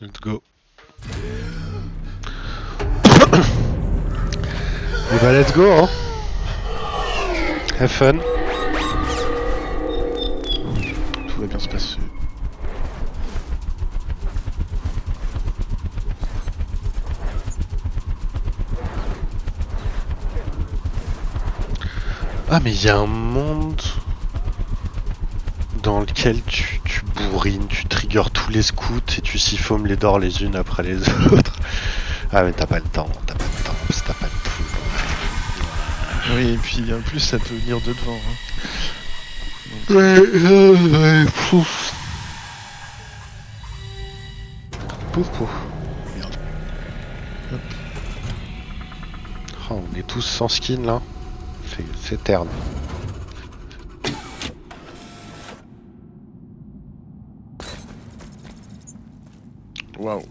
Let's go. Et bah let's go hein. Have fun. Tout va bien se passer. Ah mais il y a un monde dans lequel tu bourrines, tu triggers tous les scouts et tu siphonnes les dors les unes après les autres. Ah mais t'as pas le temps, parce que t'as pas de tout. Oui, et puis en plus ça peut venir de devant. Hein. Ouais, pouf. Pouf pouf. Merde. Hop. Oh, on est tous sans skin là. C'est terne. Waouh.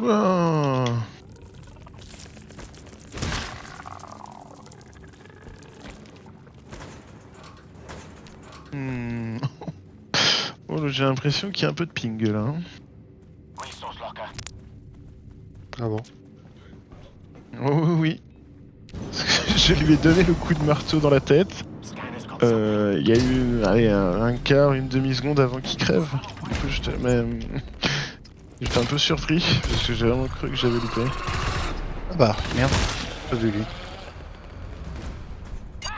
Wow. Oh, j'ai l'impression qu'il y a un peu de ping là. Hein. Ah bon? Oh oui, oui. Je lui ai donné le coup de marteau dans la tête. Il y a eu allez, un quart, une demi-seconde avant qu'il crève. J'étais un peu surpris parce que j'ai vraiment cru que j'avais loupé. Ah bah, merde, pas vu lui. C'est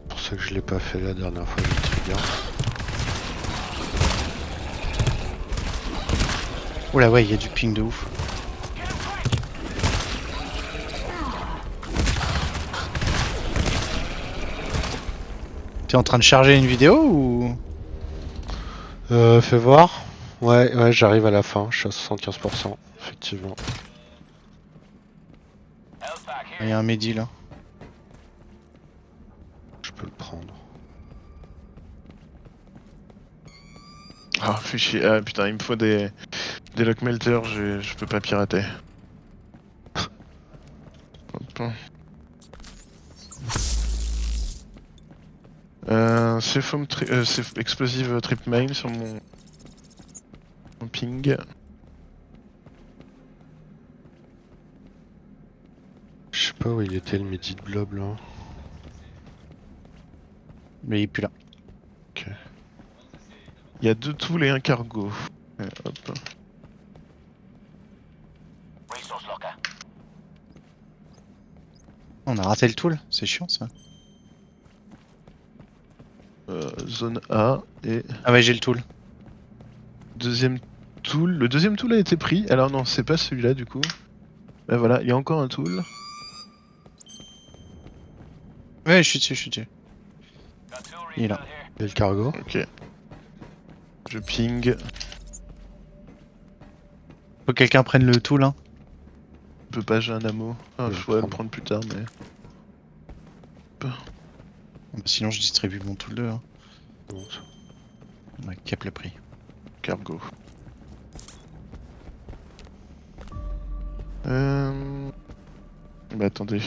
pour ça que je l'ai pas fait la dernière fois que je trigger. Oula ouais, il y a du ping de ouf. T'es en train de charger une vidéo ou... Fais voir. Ouais, j'arrive à la fin, je suis à 75%, effectivement. Il y a un Mehdi là. Je peux le prendre. Ah, fais chier. Ah putain, il me faut des lock melters, je peux pas pirater. Hop. C'est explosive trip main sur mon ping. Je sais pas où il était le midi de blob là. Mais il est plus là. Ok. Il y a 2 tools et un cargo. Hop. On a raté le tool, c'est chiant ça. Zone A et Ah ouais, j'ai le tool. deuxième tool. Le deuxième tool a été pris. Alors non, c'est pas celui-là du coup. Ben voilà, il y a encore un tool. Ouais, je suis dessus. Il est là. Et le cargo? Ok. Je ping. Faut que quelqu'un prenne le tool hein. Je peux pas, j'ai un ammo. Ah, Je je vais pourrais le prendre. prendre plus tard, mais. Bah, sinon je distribue mon tool 2 hein. Bon, ça. On a cap le prix. Cargo. Bah attendez.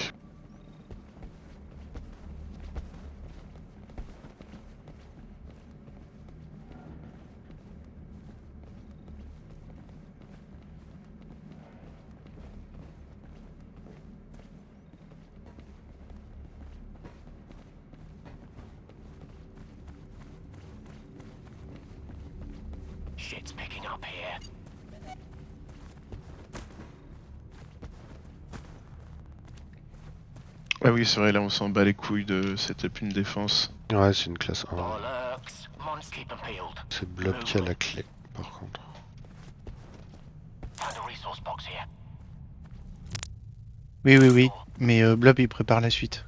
Shit's picking up here. Ah oui, c'est vrai, là on s'en bat les couilles de setup une défense. Ouais, c'est une classe 1. Bollocks. Come on, keep them peeled. C'est blob qui a la clé, par contre. resource box here. Oui. Mais Blob, il prépare la suite.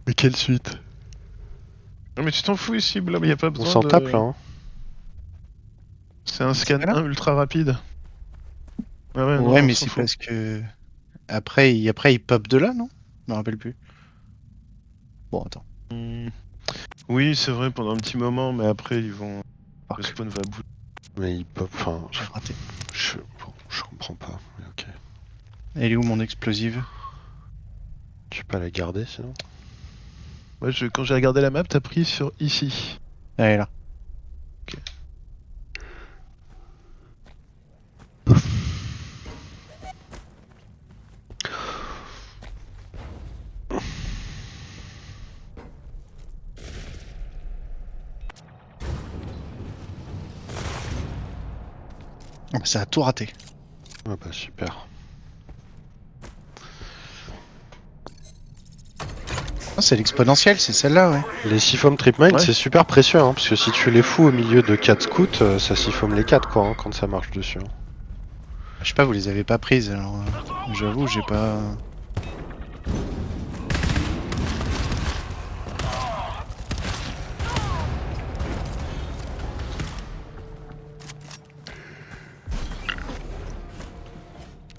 Mais quelle suite? Non mais tu t'en fous ici, Blob, y a pas On besoin s'en de... tape là, hein. C'est un scan Voilà. 1 ultra rapide. Ah ouais, non, Ouais, on mais s'en c'est fout. parce que... Après, il pop de là, non? Je me rappelle plus. Bon, attends. Hmm. Oui, c'est vrai, pendant un petit moment, mais après, ils vont... Le Fuck, spawn va bouger. Mais il pop, enfin... j'ai raté. Je comprends pas, mais ok. Elle est où mon explosive? Tu peux pas la garder sinon? Ouais, quand j'ai regardé la map, t'as pris sur ici. Elle est là. Ah, bah, ça a tout raté. Ah bah super. Ah, c'est l'exponentielle, c'est celle-là, ouais. Les siphom trip mine Ouais. c'est super précieux hein, parce que si tu les fous au milieu de 4 scouts, ça siphome les 4 quoi hein, quand ça marche dessus. Hein. Je sais pas, vous les avez pas prises, alors... J'avoue, j'ai pas...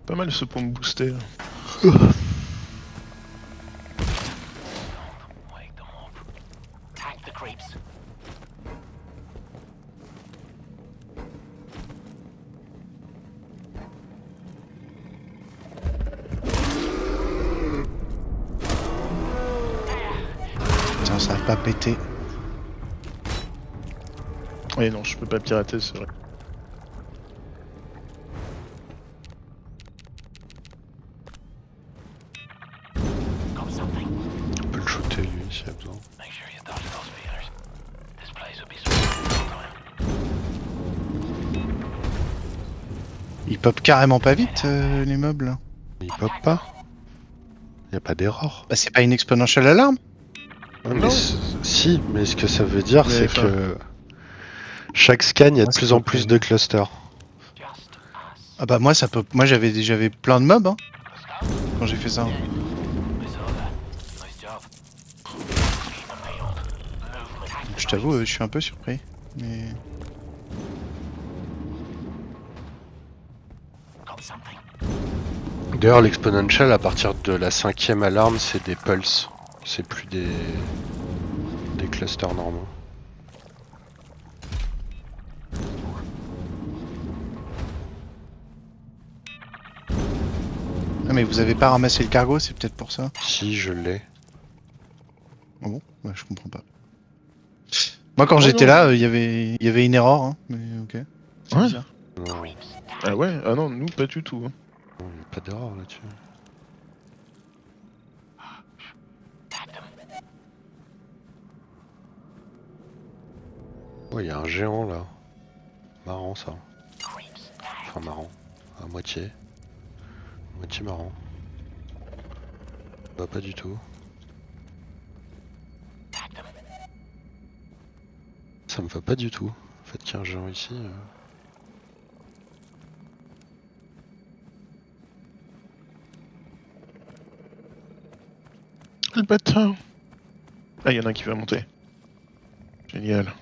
Pas mal ce pour me booster. Là. Wake them up. Hack the creeps. Putain, ça a pas pété. Ouais, non, je peux pas pirater, c'est vrai. Got something. On peut le shooter lui s'il y a besoin. Make sure you dodge those feeders. This place will be sweet all the time. Ils pop carrément pas vite, les meubles, là. Il pop pas. Y a pas d'erreur. Bah, c'est pas une exponential alarme? Ouais, Non. si, mais ce que ça veut dire Mais c'est enfin- que chaque scan il y a de Ouais, plus c'est en pas plus très de bien. clusters. Just us. Ah bah moi ça peut... Moi j'avais plein de mobs, hein, quand j'ai fait ça. Miss Oda. Nice job. Keep them peeled. Movement. Hack the Je t'avoue, creeps. je suis un peu surpris. Mais... Got something. D'ailleurs l'exponential à partir de la 5ème alarme c'est des pulses. C'est plus des clusters normaux. Ah mais vous avez pas ramassé le cargo, c'est peut-être pour ça. Si je l'ai. Ah bon? Ouais, je comprends pas. Moi quand Oh j'étais non. là, il y avait une erreur, hein, mais ok. C'est Ouais. bizarre. Non, Ah ouais? Ah non, nous, pas du tout. Hein. y a pas d'erreur là-dessus. Hack them. Ouais, y a un géant là. Marrant ça. Creeps. Enfin marrant. À moitié. Moitié marrant. Bah pas du tout. Hack them. Ça me va pas du tout. En fait qu'il y a un géant ici. Le bâtard. Ah, y'en a un qui va monter. Génial.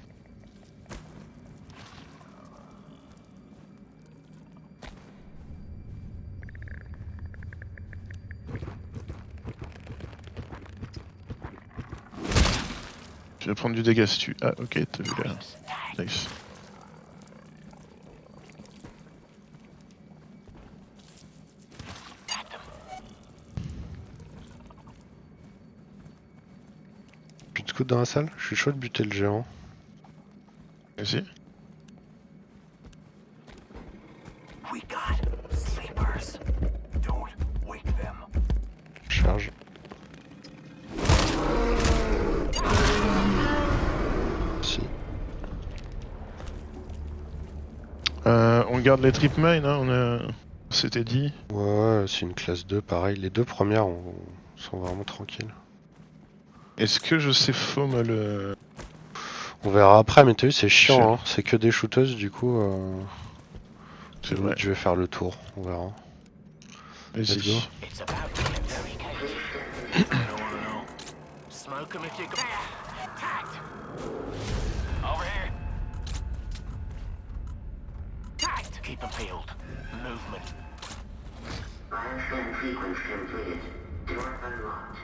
Je vais prendre du dégât si tu... Ah, ok, t'as vu là. Creeps. Tag. Nice. Hack them. Plus de scouts dans la salle? Je suis chaud de buter le géant. Vas-y. We got sleepers. Don't wake them. Charge. Si. On garde les trip mine, hein, on s'était dit. Ouais, c'est une classe 2, pareil. Les deux premières sont vraiment tranquilles. Est-ce que je sais foam le... On verra après, mais t'as vu, c'est Cher. chiant, hein. C'est que des shooteuses, du coup. C'est vrai. Je vais faire le tour, on verra. Let's go. Vas-y. It's about to get very cagey. I don't wanna know. Smoke 'em if you can. Tagged! Over here. Tagged! Keep 'em peeled. Movement. Bioscan sequence completed. Door unlocked.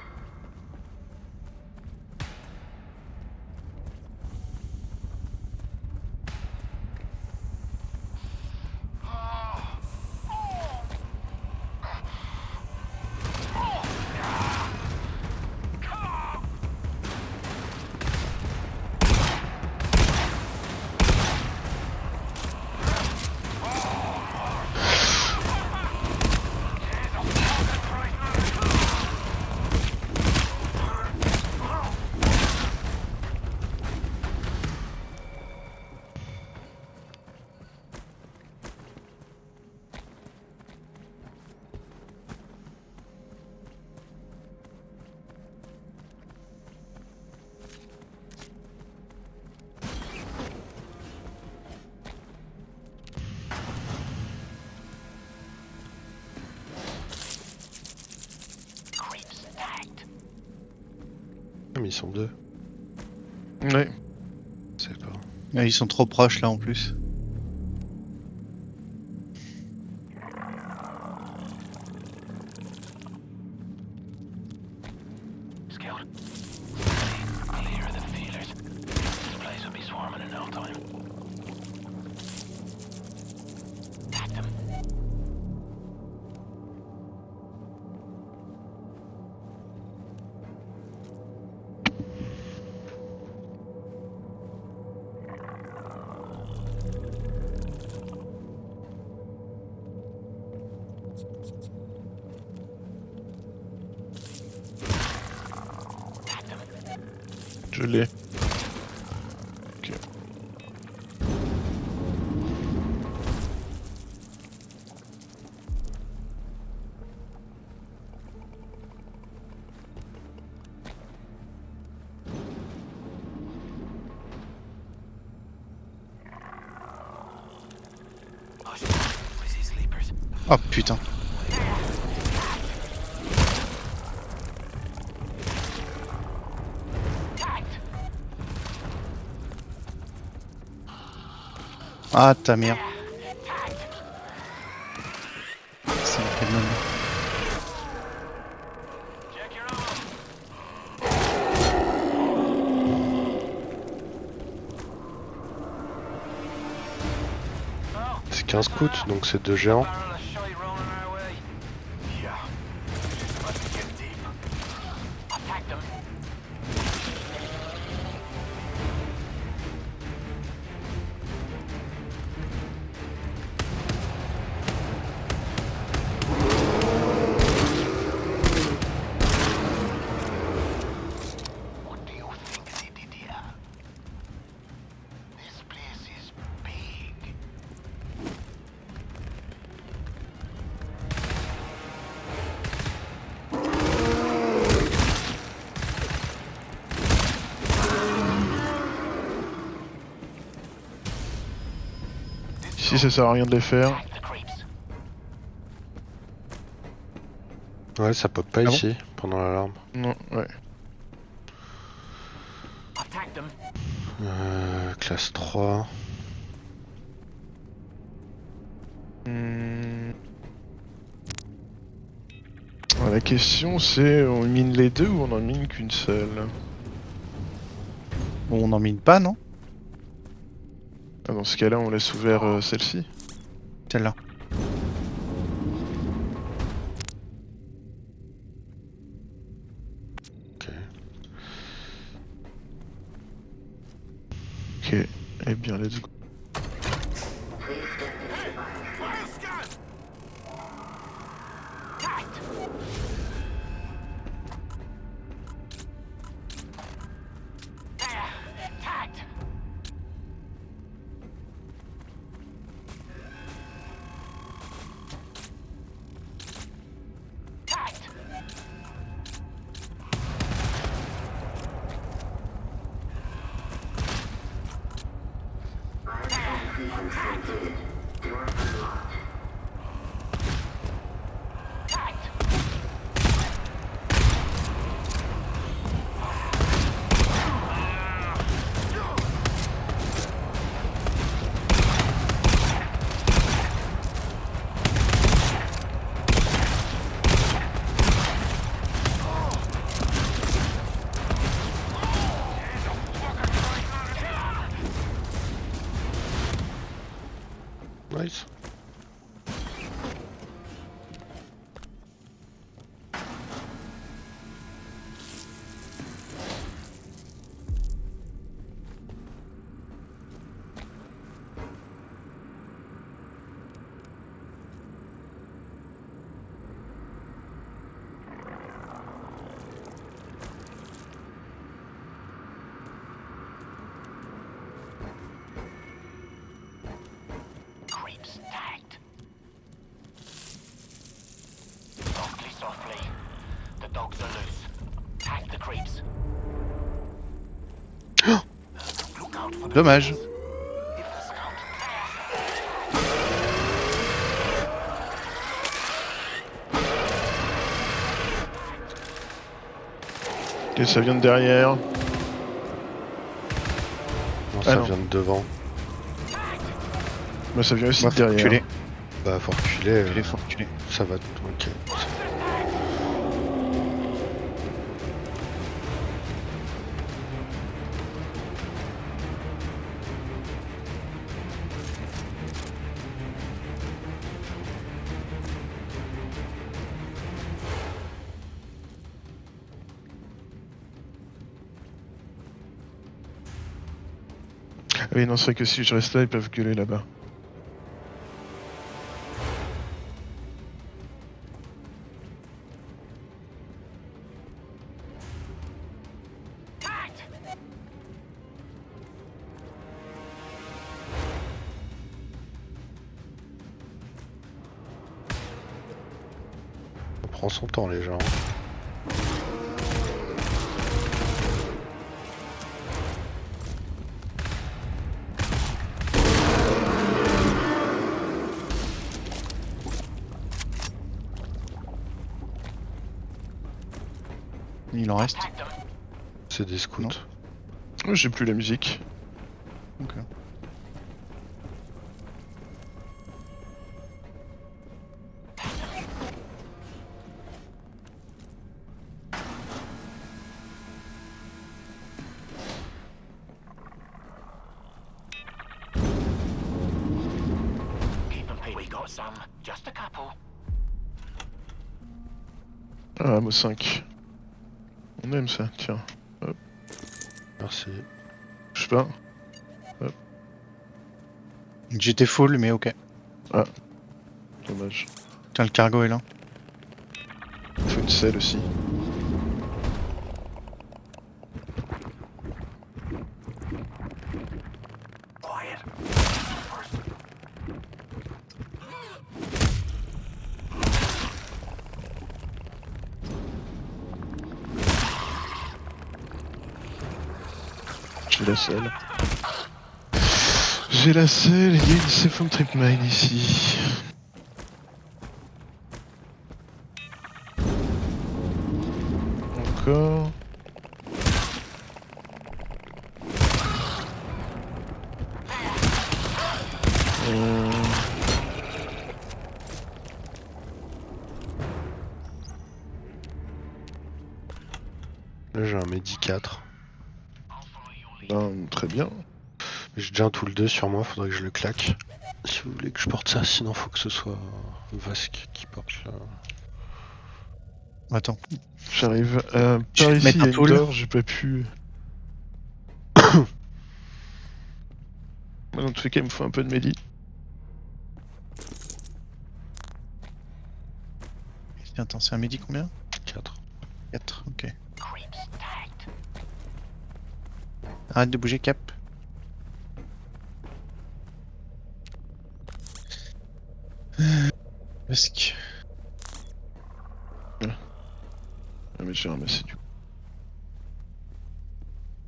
Creeps tagged. Ah, mais ils sont deux. Ouais. C'est pas. Ah, ils sont trop proches là en plus. Scout. Clear the feelers. This place will be swarming in no time. Tagged 'em. Tagged 'em. Je l'ai. Ok. Push. We see sleepers. Oh putain. Tagged. Ah ta mère. Tagged. Ça me fait mal. Check your own. C'est 15 scouts, donc c'est deux géants. Barrel of shite rolling our way. Yeah. Let's get deep. I tagged them. What do you think they did here? This place is big. Ici ça sert à rien de les faire. Tag the creeps. Ouais, ça pop pas Ah bon ici, pendant l'alarme. Non, ouais. I tagged them. Classe 3. Hmm. La question c'est on mine les deux ou on en mine qu'une seule? Bon, on en mine pas, non? Ah, dans ce cas-là on laisse ouvert celle-ci. Celle-là. Ok. Ok, eh bien let's go. Tagged. There. Tagged. dogs are loose. Tag the creeps. Look out for the Dommage. If the scout Ok, ça vient de derrière. Non, ça non. vient de devant. Bah, ça vient aussi Moi, de faut derrière. reculer. Bah, faut reculer. Faut reculer. Ça va. Ok. Ah oui, non, c'est vrai que si je reste là, ils peuvent gueuler là-bas. On prend son temps, les gens. Il en reste. tag them. C'est des scouts. Non. Oh, j'ai plus la musique. Ok. Keep them paid. We got some. Just a couple. Ah, Amo 5. On aime ça, tiens. Merci. Je sais pas. J'étais full, mais ok. Dommage. Tiens, le cargo est là. Faut une selle aussi. Quiet. J'ai la selle. J'ai la selle, il y a une Cephon Trip Mine ici. Encore. Euh, Là, j'ai un Medi 4. ben, très bien. J'ai déjà un Tool 2 sur moi, faudrait que je le claque. Si vous voulez que je porte ça, sinon faut que ce soit Vasque qui porte le... Attends. J'arrive. Je Par vais te ici, mettre il y a un une tool. door, j'ai pas pu. Moi, dans tous les cas, il me faut un peu de médi. Attends, c'est un midi combien 4. 4, ok. Creeps tagged. Arrête de bouger, Cap. Vasque. Ah, mais j'ai ramassé du coup.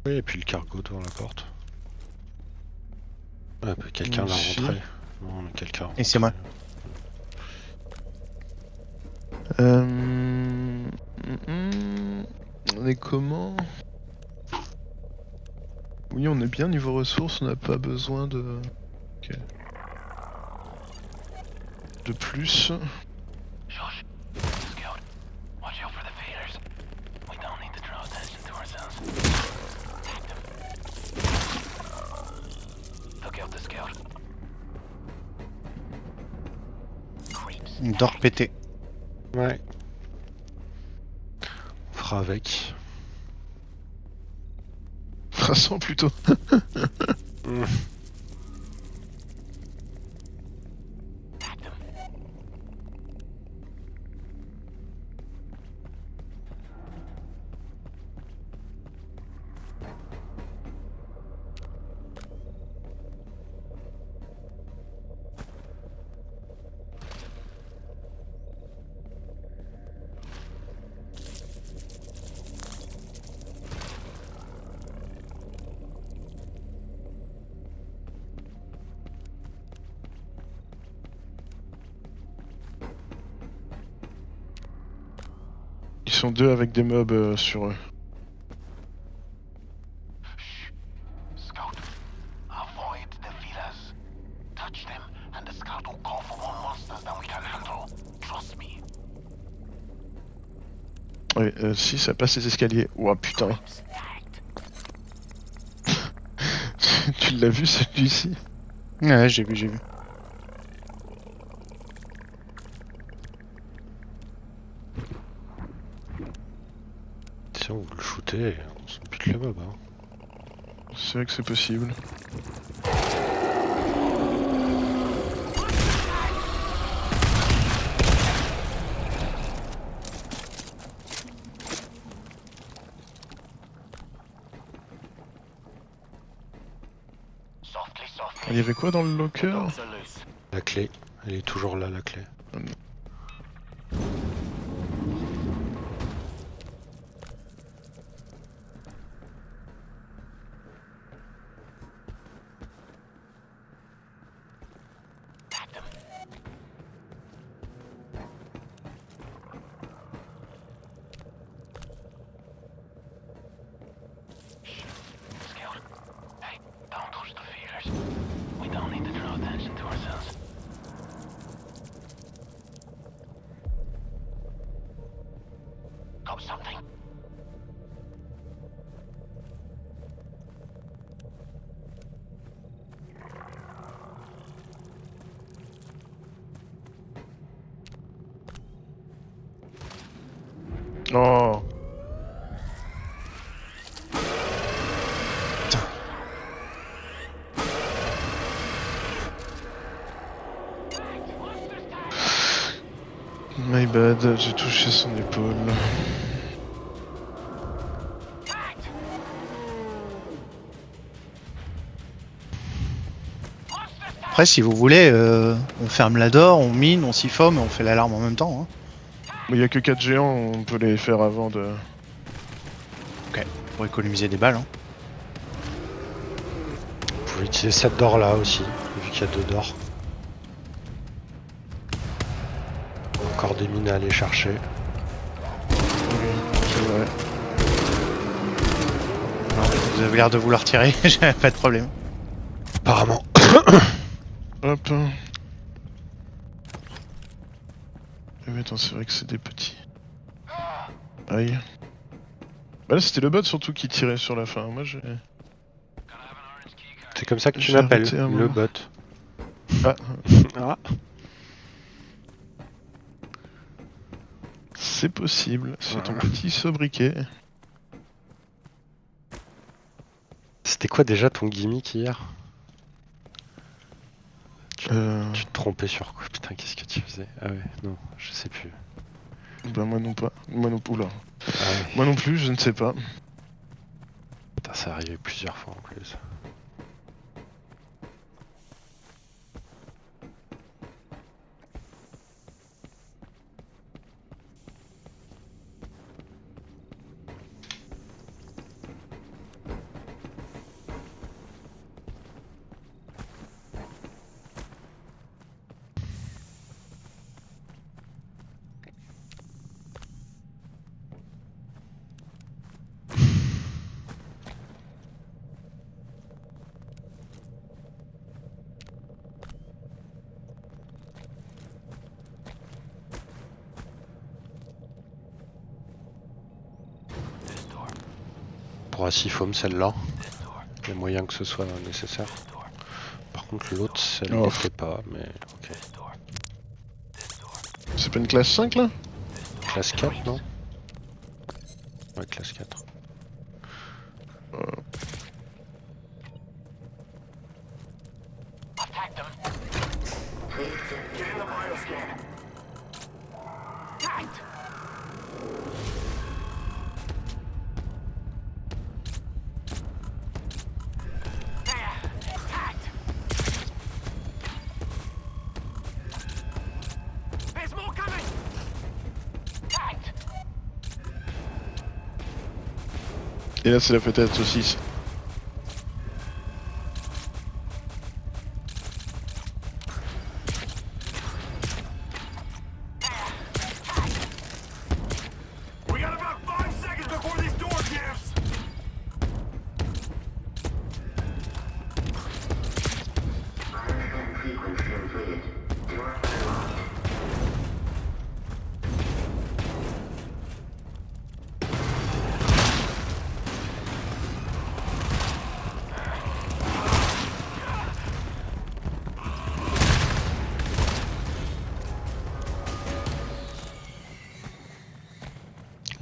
Oui, et puis le cargo devant la porte. Ouais, bah, quelqu'un l'a Ici. rentré. Non, mais quelqu'un. Et c'est moi. On est comment? Oui, on est bien niveau ressources, on n'a pas besoin de... Ok. De plus. Shush. Scout. Watch out for the faders. We don't need to draw attention to ourselves. Tag them. Look out the scout. Creeps. Une door pétée. Ouais. On fera avec. Traçant plutôt. Tag them. sont deux avec des mobs sur eux. Scout, avoid the feeders. Touch them, and the scout will call for more monsters than we can handle. Trust me. Ouais, si ça passe les escaliers. Ouah putain. Tu l'as vu celui-ci? Ouais, j'ai vu, j'ai vu. Si on veut le shooter, on s'en pute les mobs. Hein. C'est vrai que c'est possible. Softly, softly. Il y avait quoi dans le locker? Dogs are loose. La clé, elle est toujours là, la clé. Tag them. Scout. Hey, don't touch the feeders. We don't need to draw attention to ourselves. Got something. Oh. My bad, j'ai touché son épaule. Après, si vous voulez, on ferme la door, on mine, on siphonne et on fait l'alarme en même temps. Hein. Mais il y a que 4 géants, on peut les faire avant de... Pour économiser des balles. Hein. Vous pouvez utiliser cette door là aussi, vu qu'il y a 2 doors. Encore des mines à aller chercher. C'est vrai. Non, vous avez l'air de vouloir tirer, j'ai pas de problème. Apparemment. Hop. Mais attends, c'est vrai que c'est des petits. Aïe. Bah là c'était le bot surtout qui tirait sur la fin. Moi j'ai... C'est comme ça que tu J'ai m'appelles, arrêté un le moment. bot. Ah, Ah. c'est possible. C'est ton Voilà. petit sobriquet. C'était quoi déjà ton gimmick hier? Euh... Tu te trompais sur quoi? Putain, qu'est-ce que tu faisais? Ah ouais, non, je sais plus. Bah moi non pas. Moi non... Oula. Ah ouais. Moi non plus, je ne sais pas. Putain, ça arrivé plusieurs fois en plus. This door. Pour Asifom, celle-là, This door. il y a moyen que ce soit nécessaire. This door. Par contre, l'autre, celle Oh. n'était pas, mais ok. This door. This door. C'est pas une classe 5 là? This door. Classe 4, non? Ouais, classe 4. I've tagged them. Please step Get in the bioscan. Tagged. There. Tagged. There's more coming. Tagged. Et là c'est la fête à la saucisse. We gotta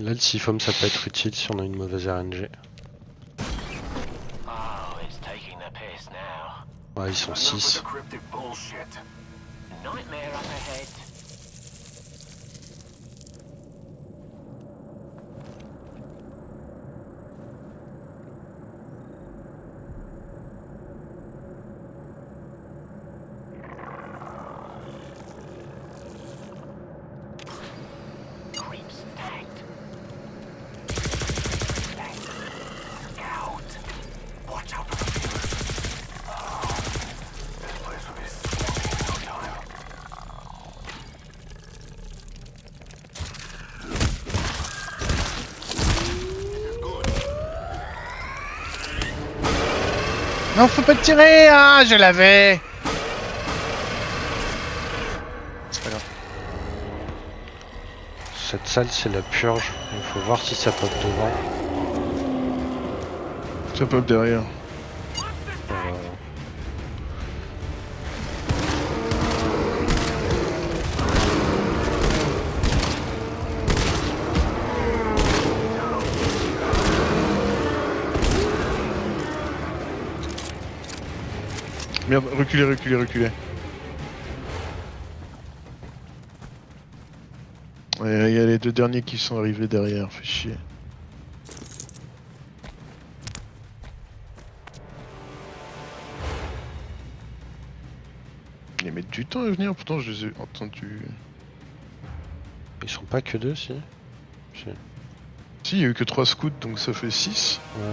Là, le Seafoam, ça peut être utile si on a une mauvaise RNG. Oh, it's taking the piss now. Ouais, ils sont 6. cryptic bullshit. Nightmare up ahead. Creeps tagged. Scout. Watch out for the feelers. Oh, this place will be swarming in no time. Non, faut pas tirer. Ah, je l'avais. C'est pas grave. Cette salle, c'est la purge. Il faut voir si ça pop devant. Ça pop derrière. Euh, Merde, reculez, reculez, reculez. Ouais, il y a les deux derniers qui sont arrivés derrière, fait chier. Ils mettent du temps à venir, pourtant je les ai entendus. Ils sont pas que 2, si. Si. Si, il y a eu que 3 scouts, donc ça fait 6. Ouais.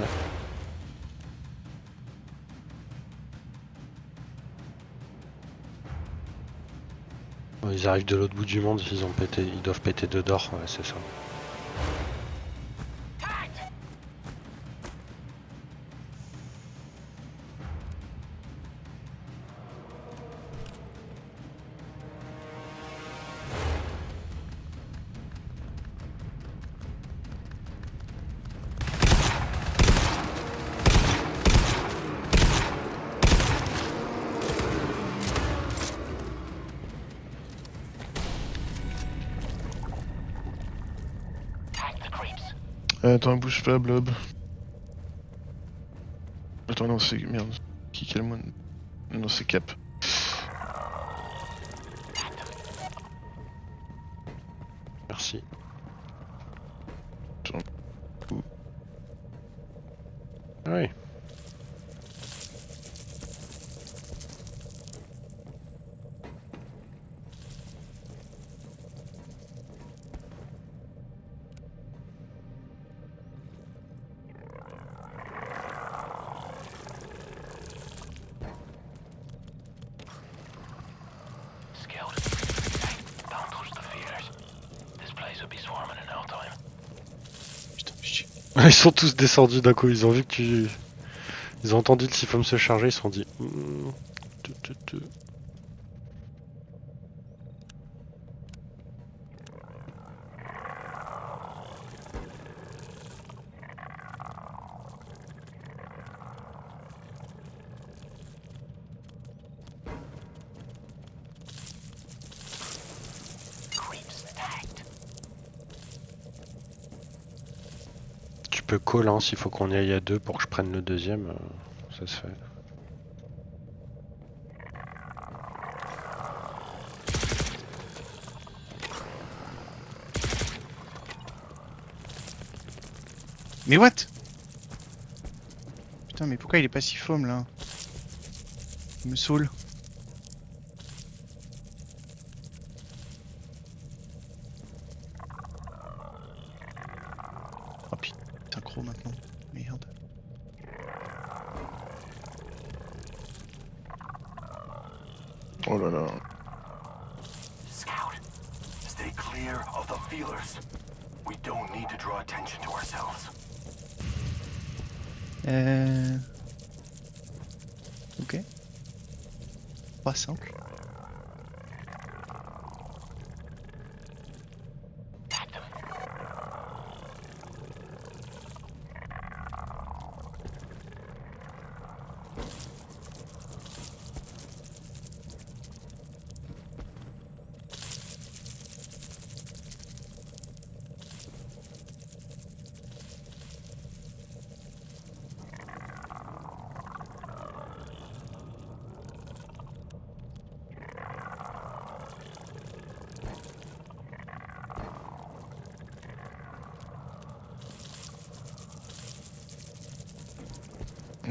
Ouais, ils arrivent de l'autre bout du monde, ils doivent péter 2 d'or, ouais, c'est ça. Tag the creeps. Attends, bouge pas, Blob. Attends, non, c'est. Merde. Qui calme. Non, c'est Cap. Merci. Attends. Ah oui. Scout. Hey, don't touch the feeders. This place will be swarming in no time. Putain, chier. Ils sont tous descendus d'un coup, ils ont vu que tu... Ils ont entendu le Seafoam se charger, ils se sont dit... tu. Creeps tagged. Tu peux call, hein, s'il faut qu'on y aille à 2 pour que je prenne le deuxième, ça se fait. Mais what? Putain, mais pourquoi il est pas si foam là? Il me saoule. Oh putain, synchro maintenant. Merde. Oh là là. Scout, stay clear of the feelers. We don't need to draw attention to ourselves. Ok. 300. Tag them.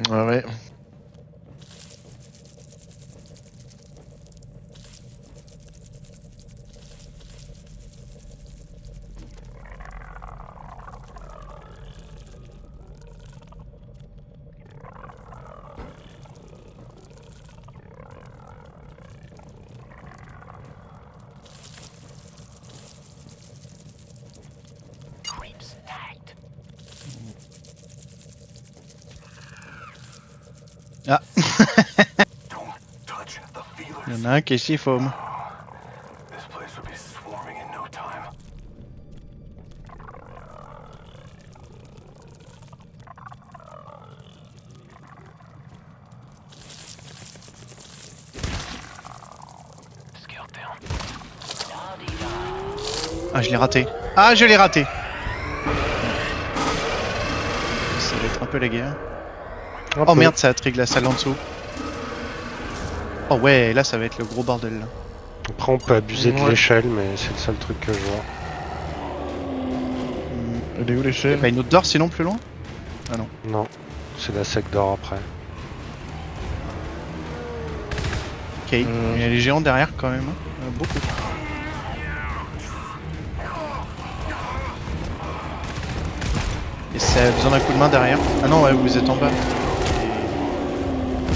Ah ouais. Creeps tagged. Ah, Don't touch the feelers. il y en a un qui est si foam. This place would be swarming in no time. Scale down. Ah, je l'ai raté. Ah, je l'ai raté. Ça va être un peu la guerre. Oh merde, ça a trigger la salle en dessous. Oh ouais, là ça va être le gros bordel là. Après, on peut abuser de Ouais. l'échelle, mais c'est le seul truc que je vois. Elle est où l'échelle? Pas une autre d'or sinon plus loin? Non, c'est la sec d'or après. Ok, il y a les géants derrière quand même. Beaucoup. Et ça a besoin d'un coup de main derrière. Ah non, ouais, vous êtes en bas.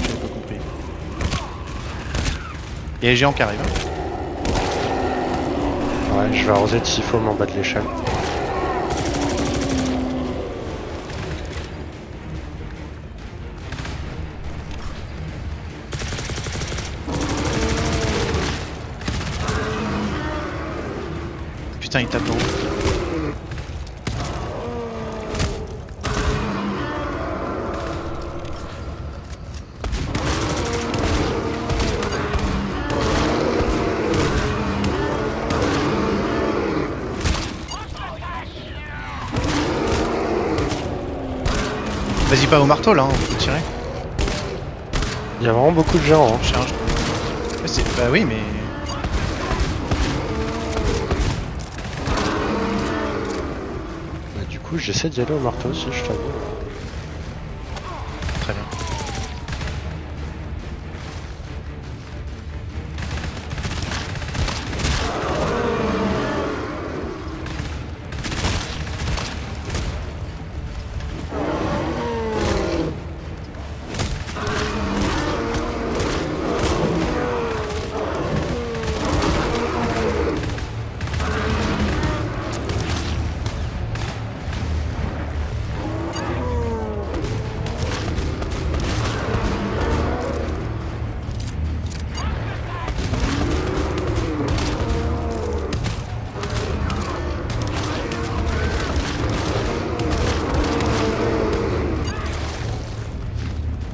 J'avais pas compris. Il y a les géants qui arrivent. Ouais, je vais arroser de Seafoam en bas de l'échelle. Putain, il tape dans haut. Vas-y, pas au marteau là, faut tirer. Il y a vraiment beaucoup de gens. Hein. Charge. Bah oui, mais. Bah, du coup, j'essaie d'y aller au marteau si je t'avoue. Très bien.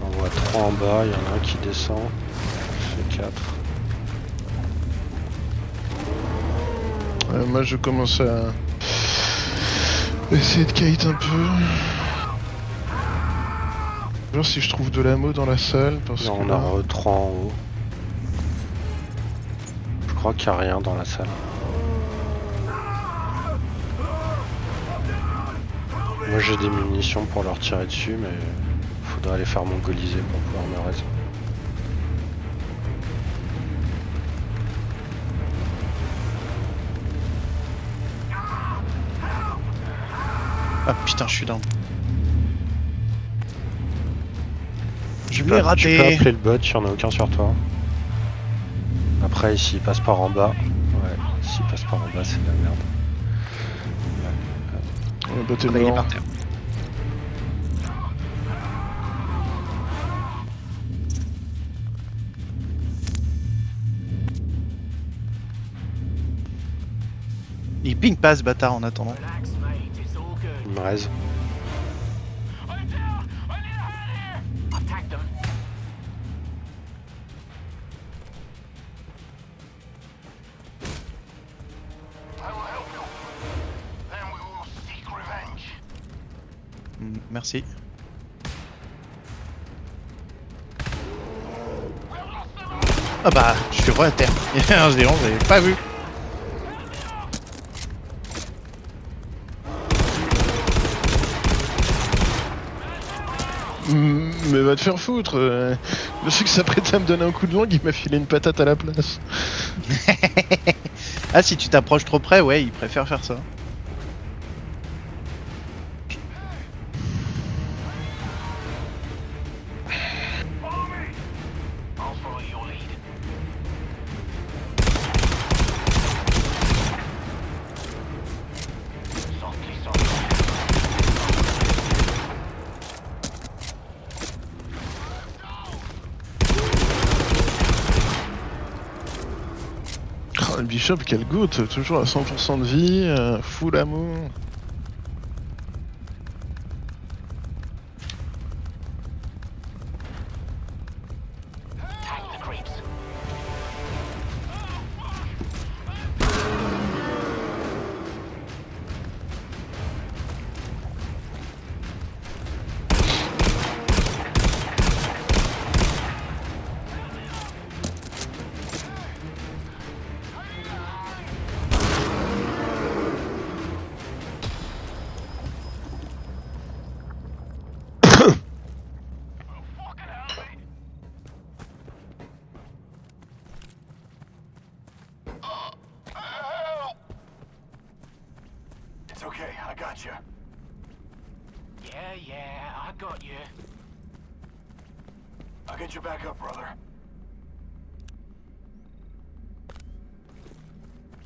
On voit 3 en bas, il y en a un qui descend. Ça fait 4. Moi je commence à essayer de kite un peu. Voir si je trouve de l'ammo dans la salle parce Là, que on là... a 3 en haut. Je crois qu'il n'y a rien dans la salle. Moi j'ai des munitions pour leur tirer dessus, mais faudra aller faire mongoliser pour pouvoir me raise. Ah putain, je suis down. Je Tu l'ai peux raté. appeler le bot, il n'y en a aucun sur toi. Après, s'il passe par en bas, ouais, s'il passe par en bas, c'est de la merde. Le bot est Ah bah, il est mort. par terre. Il ping pas ce bâtard en attendant. Relax, mate. It's all good. Il me raise. I'm down. I need a hand here. I've tagged them. I will help you. Then we will seek revenge. Merci. Ah bah, je suis re à terre. Il y a un géant, j'avais pas vu. Mais va te faire foutre. Le truc s'apprêtait à me donner un coup de langue, il m'a filé une patate à la place. Ah, si tu t'approches trop près, ouais, il préfère faire ça. Follow me. I'll follow your lead. Softly, softly. Oh, le Bishop, quel goutte, toujours à 100% de vie, full amour. Tag the creeps. It's okay, I got you. Yeah, I got you. I'll get you back up, brother.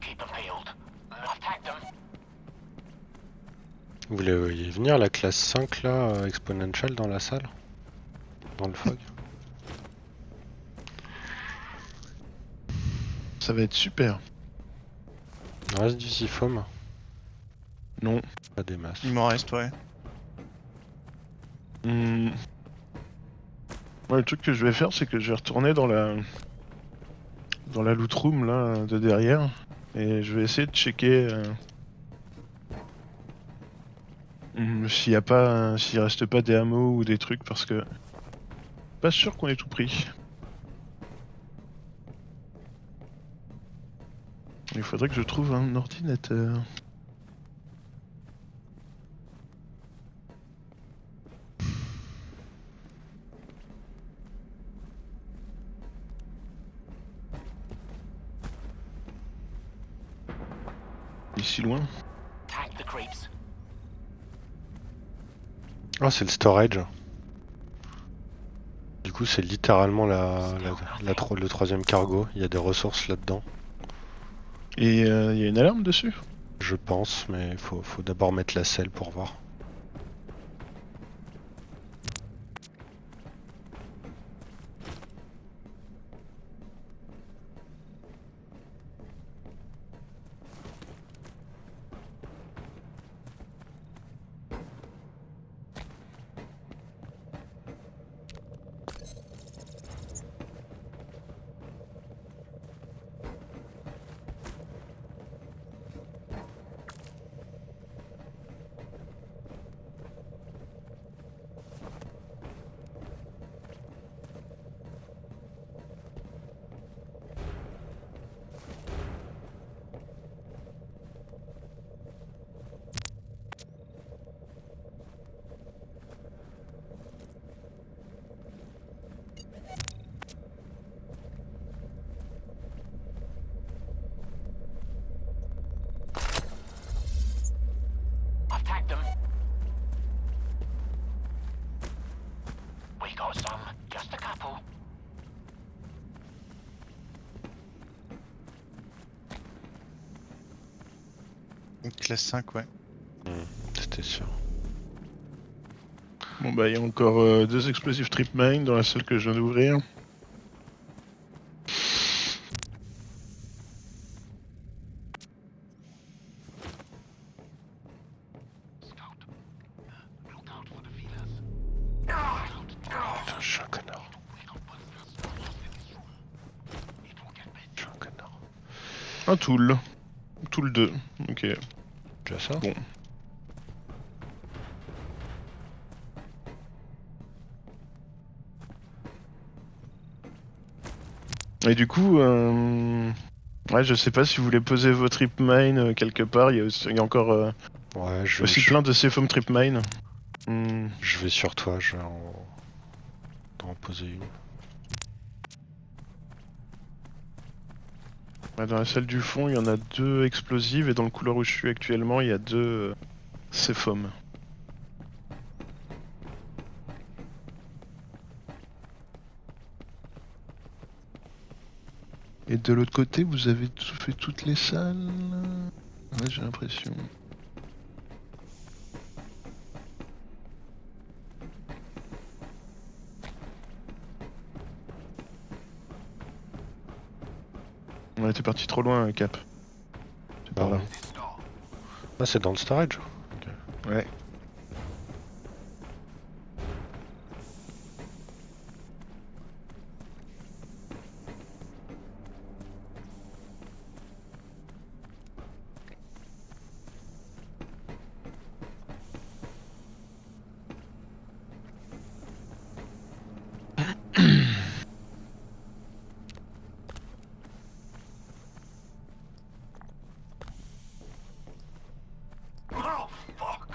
Keep them peeled. I've tagged them. Vous voulez venir la classe 5 là, exponential dans la salle? Dans le fog? Ça va être super. Il reste du Seafoam? Non. Pas des masses. Il m'en reste, ouais. Ouais, le truc que je vais faire, c'est que je vais retourner dans la loot room là de derrière et je vais essayer de checker s'il reste pas des hameaux ou des trucs parce que pas sûr qu'on ait tout pris. Il faudrait que je trouve un ordinateur. Ici loin. Tag the creeps. Oh, c'est le storage. Du coup, c'est littéralement le troisième cargo. Il y a des ressources là-dedans. Et il y a une alarme dessus. Je pense, mais faut d'abord mettre la selle pour voir. I've tagged them. We got some. Just a couple. Une classe 5, ouais. C'était sûr. Bon bah il y a encore 2 explosifs trip mine dans la salle que je viens d'ouvrir. Putain, je suis un connard. Je suis un connard. Un tool. Tool 2. Ok. Tu as ça? Bon. Et du coup, ouais, je sais pas si vous voulez poser vos trip mine quelque part. Il y a encore Ouais, aussi plein de ces foam trip mine. je vais sur toi. T'en en poser une. Ouais, dans la salle du fond, il y en a 2 explosives et dans le couloir où je suis actuellement, il y a 2 CFOM. Et de l'autre côté, vous avez fait toutes les salles? Ouais, j'ai l'impression. On était parti trop loin, Cap. C'est par là. Ah, c'est dans le storage. Ouais. Oh, fuck!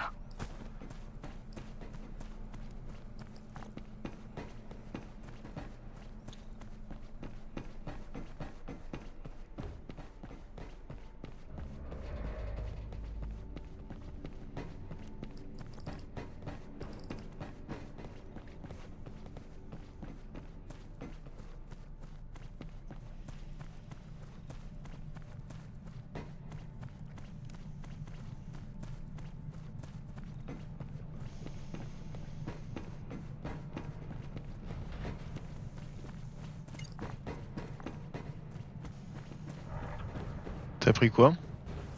T'as pris quoi?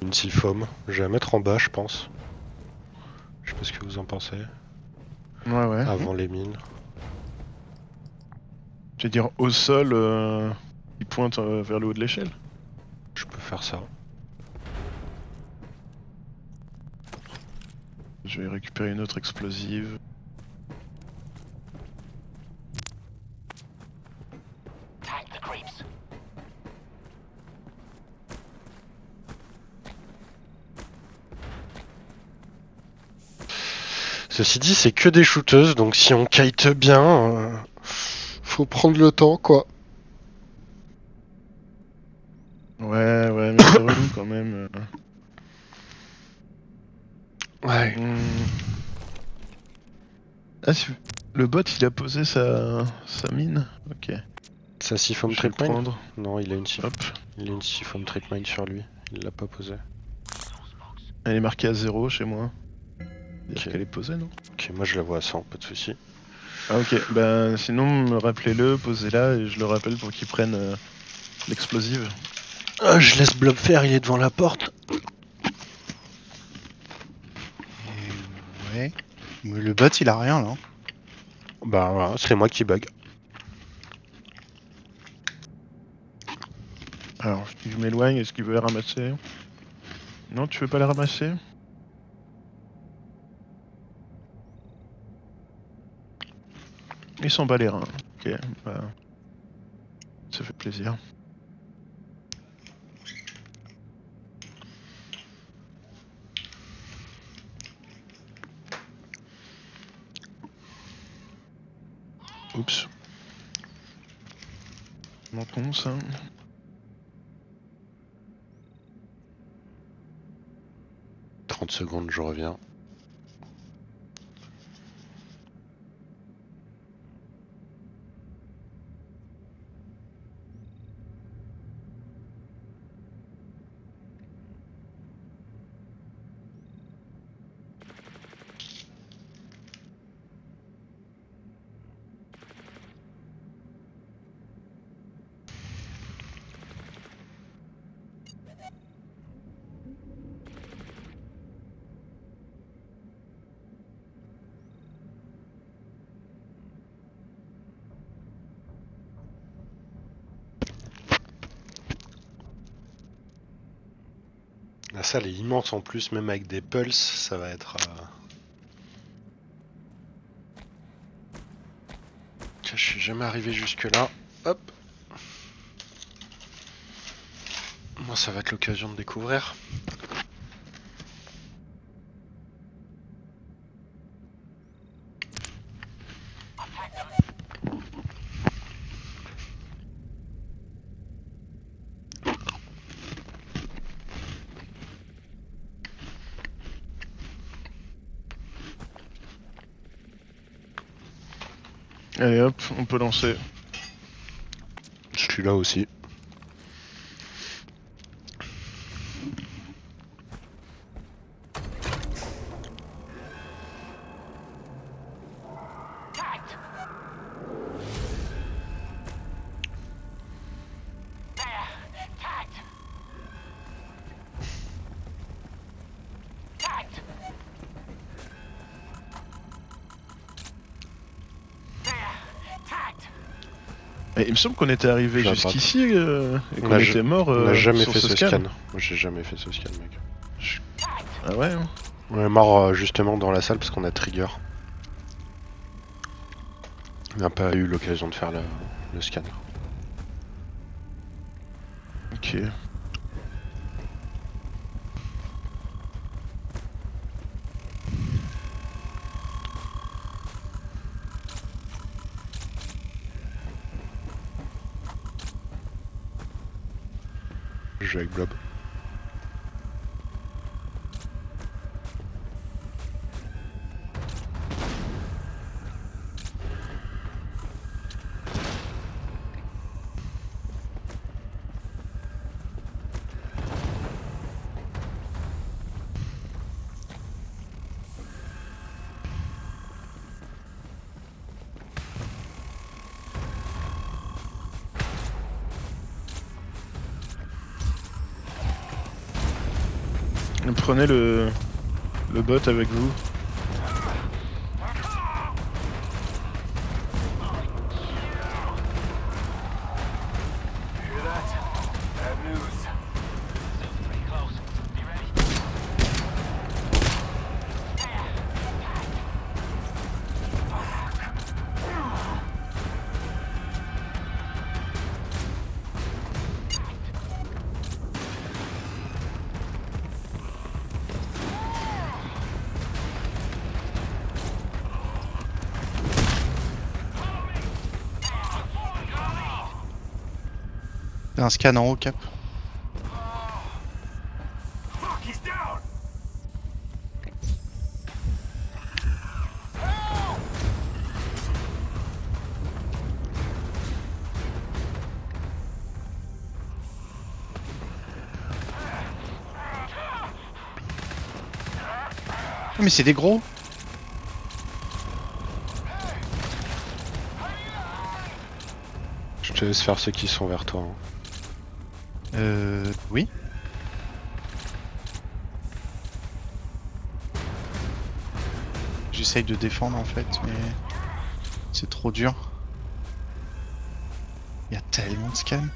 Une Silphome. Je vais la mettre en bas, je pense. Je sais pas ce que vous en pensez. Ouais. Avant les mines. Je veux dire au sol, il pointe vers le haut de l'échelle. Je peux faire ça. Je vais récupérer une autre explosive. Tag the creeps. Ceci dit, c'est que des shooteuses, donc si on kite bien, faut prendre le temps, quoi. Ouais, mais c'est relou quand même. Ouais. Ah, le bot il a posé sa mine? Ok. Ça Silphome Je vais le Trip Mine? prendre. Non, il a une Hop. Silphome Trip Mine sur lui. Il l'a pas posé. Elle est marquée à 0 chez moi. C'est-à-dire Ok. qu'elle est posée, non? Ok, moi je la vois à 100, pas de soucis. Ah ok, ben sinon rappelez-le, posez-la et je le rappelle pour qu'il prenne l'explosive. Ah, je laisse Blob faire, il est devant la porte. Ouais. Mais le bot il a rien là. Bah voilà, c'est moi qui bug. Alors, je m'éloigne, est-ce qu'il veut la ramasser? Non, tu veux pas la ramasser? Il s'en bat les reins. Ok, bah... ça fait plaisir. Oups. Menton ça. « 30 secondes, je reviens. La salle est immense en plus, même avec des pulses, ça va être... Tiens, je suis jamais arrivé jusque là. Hop. Moi, ça va être l'occasion de découvrir. Allez hop, on peut lancer. Je suis là aussi. Tagged! There! Tagged! Tagged! There! Tagged! Et il me semble qu'on était arrivé J'attends. jusqu'ici et On qu'on a était mort On n'a jamais sur fait ce ce scan. scan. Moi j'ai jamais fait ce scan mec. Ah ouais hein. On est mort justement dans la salle parce qu'on a trigger. On n'a pas eu l'occasion de faire le scan. Ok. Je joue avec Blob. Prenez le bot avec vous. Hear that? Bad news. Pretty close. Be ready? T'as un scan en haut, Cap. Fuck, he's down! Oh, mais c'est des gros. Je te laisse faire ceux qui sont vers toi. Hein. Oui. J'essaye de défendre en fait, mais c'est trop dur. Il y a tellement de scans.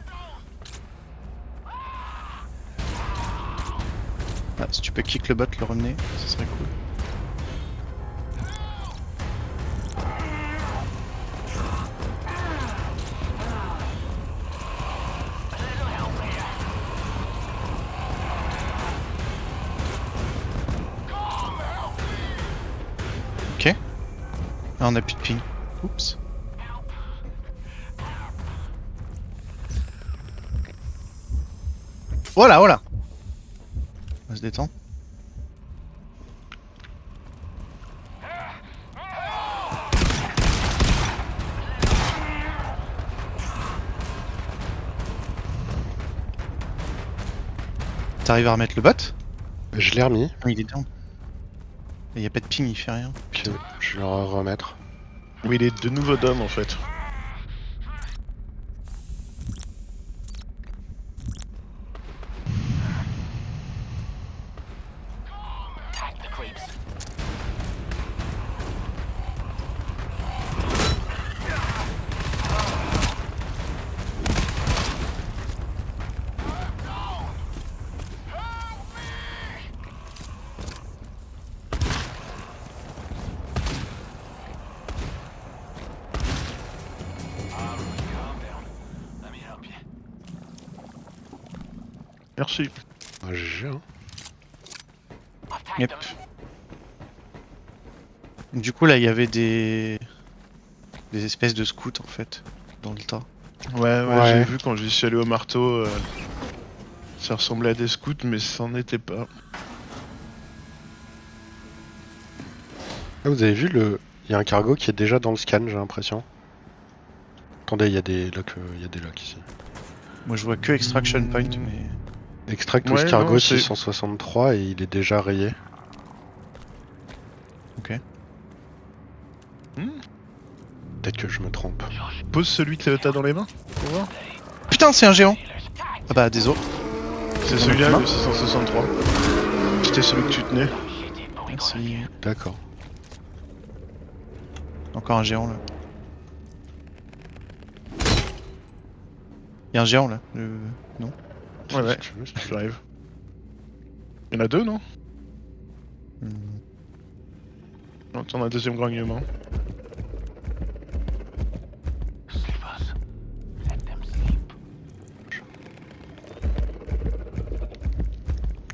Ah, si tu peux kick le bot, le ramener, ce serait cool. Ok. Ah, on a plus de ping. Oups. Voilà, voilà. On se détend. T'arrives à remettre le bot? Je l'ai remis. Ah, il est down. Il y a pas de ping, il fait rien. Ok, je vais le remettre. Oui, il est de nouveau d'homme en fait. Tag the creeps. Calm down. Let me help you. Merci. Ah, GG, hein. I've tagged Yep. them. Du coup, là, il y avait des espèces de scouts en fait dans le tas. Ouais, Ouais. j'ai vu quand j'y suis allé au marteau, ça ressemblait à des scouts, mais ça n'en était pas. Ah, vous avez vu il y a un cargo qui est déjà dans le scan, j'ai l'impression. Attendez, il y a des locks ici. Moi je vois que Extraction Point, mais. Extract Ouais, cargo non, c'est- 663 et il est déjà rayé. Ok. Peut-être que je me trompe. Pose celui que t'as dans les mains pour voir. Putain, c'est un géant! Ah bah, désolé. C'est celui-là, le 663. C'était celui que tu tenais. Merci. D'accord. Encore un géant là. Y'a un géant là. Non. Ouais, Si tu veux, si tu veux. j'arrive. Il y en a deux, non? Hmm. Non, t'en as un deuxième grognement. Sleepers. Let them sleep.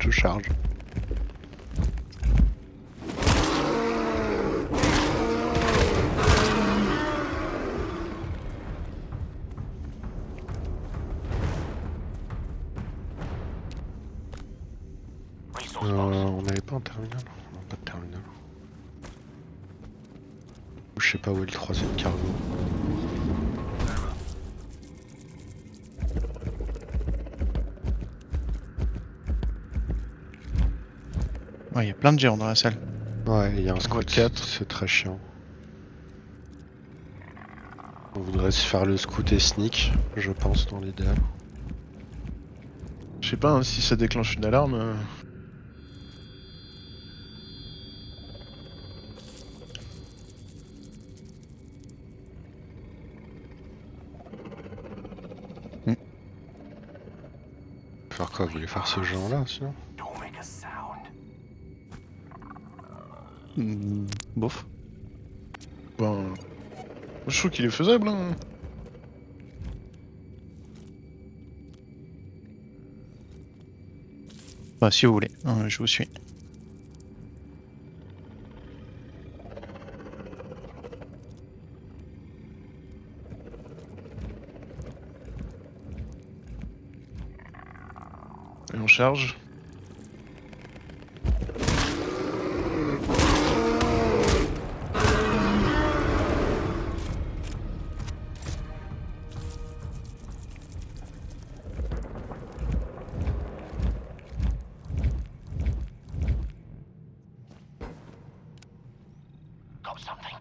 Je charge. Resource box. On n'avait pas un terminal? Non, pas de terminal. Je sais pas où est le troisième cargo. Ouais, y'a plein de géants dans la salle. Ouais, il y a un vois scout, 4. c'est très chiant. On voudrait se faire le scout et sneak, je pense, dans l'idéal. Je sais pas hein, si ça déclenche une alarme. Faire quoi? Vous voulez faire ce genre là sinon? Don't make a sound. Bof. Ben. Je trouve qu'il est faisable, hein. Bah, si vous voulez, je vous suis. Et on charge. Got something.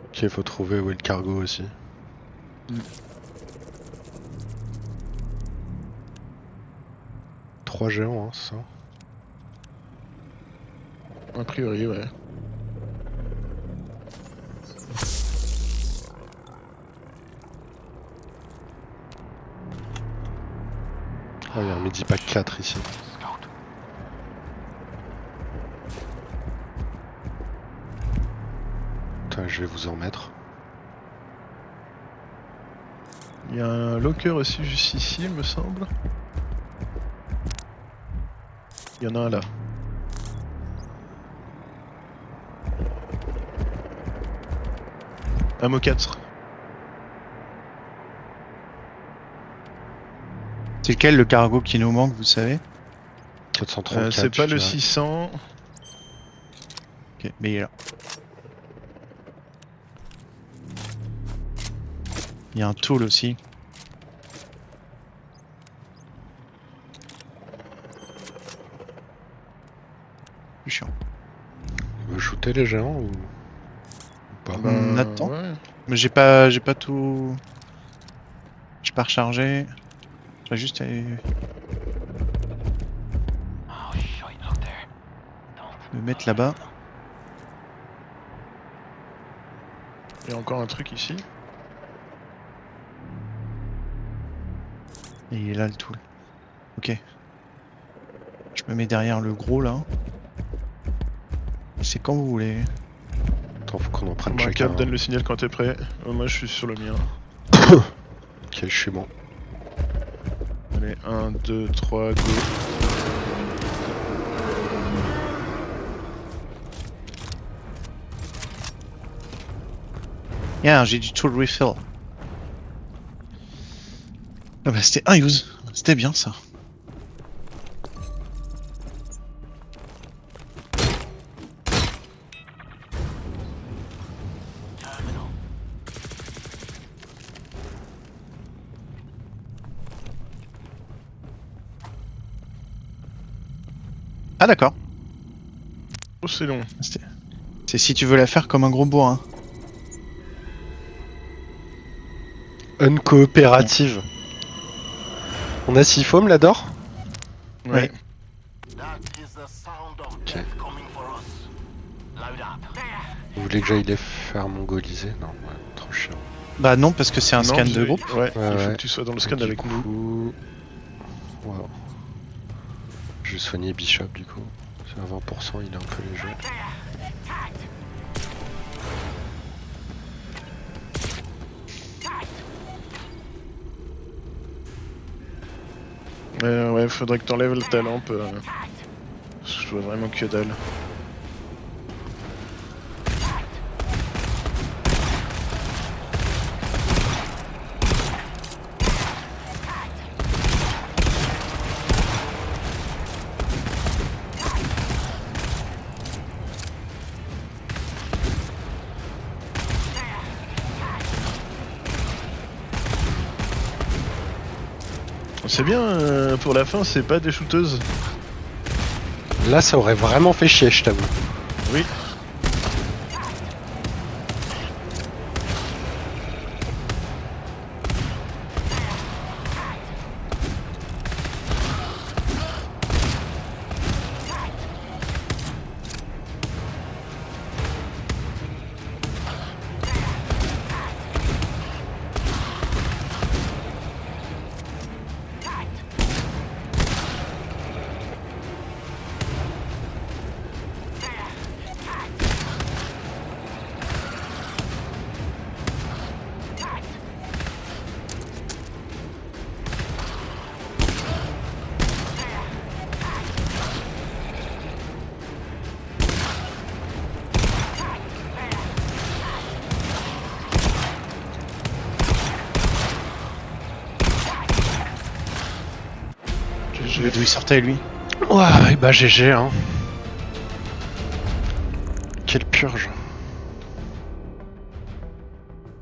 Ok, faut trouver où est le cargo aussi. Trois géants, hein, c'est ça? A priori, ouais. Ah, il y a un Medipack 4 ici. Scout. Putain, je vais vous en mettre. Il y a un locker aussi juste ici, il me semble. Il y en a un là. Ammo 4. C'est lequel le cargo qui nous manque, vous savez? 434. C'est pas je le dirais. 600. Ok, mais il est là. Il y a un tool aussi. Plus chiant. On veut shooter les géants ou pas? Nathan. Ouais. Mais j'ai pas tout. J'ai pas rechargé. J'ai juste. Oh, shit out there. Don't. Me mettre là-bas. Il y a encore un truc ici. Et il est là le tool. Ok. Je me mets derrière le gros là. C'est quand vous voulez. Attends, faut qu'on en prenne Bah, chacun. Cap, donne le signal quand t'es prêt. Moi je suis sur le mien. Ok, je suis bon. Allez, 1, 2, 3, go. Yeah, j'ai du tool refill. Ah bah c'était un use. C'était bien ça. Ah d'accord. Oh, c'est long. C'est si tu veux la faire comme un gros bourrin. Uncoopérative. On a 6 foam là d'or? Ouais. That is the sound of Okay. death coming for us. Load up. Vous voulez que j'aille les faire mongoliser? Non, ouais, trop chiant. Bah non, parce que c'est un Non, scan de groupe. Ouais, il faut ouais. que tu sois dans le scan Du avec nous. coup... Wow. Je vais soigner Bishop du coup. C'est à 20%, il est un peu léger. Ouais, faudrait que t'enlèves ta lampe. Je vois vraiment que dalle. C'est bien, pour la fin, c'est pas des shooteuses. Là, ça aurait vraiment fait chier, je t'avoue. Oui. D'où il sortait lui. Ouais, bah GG hein. Quelle purge.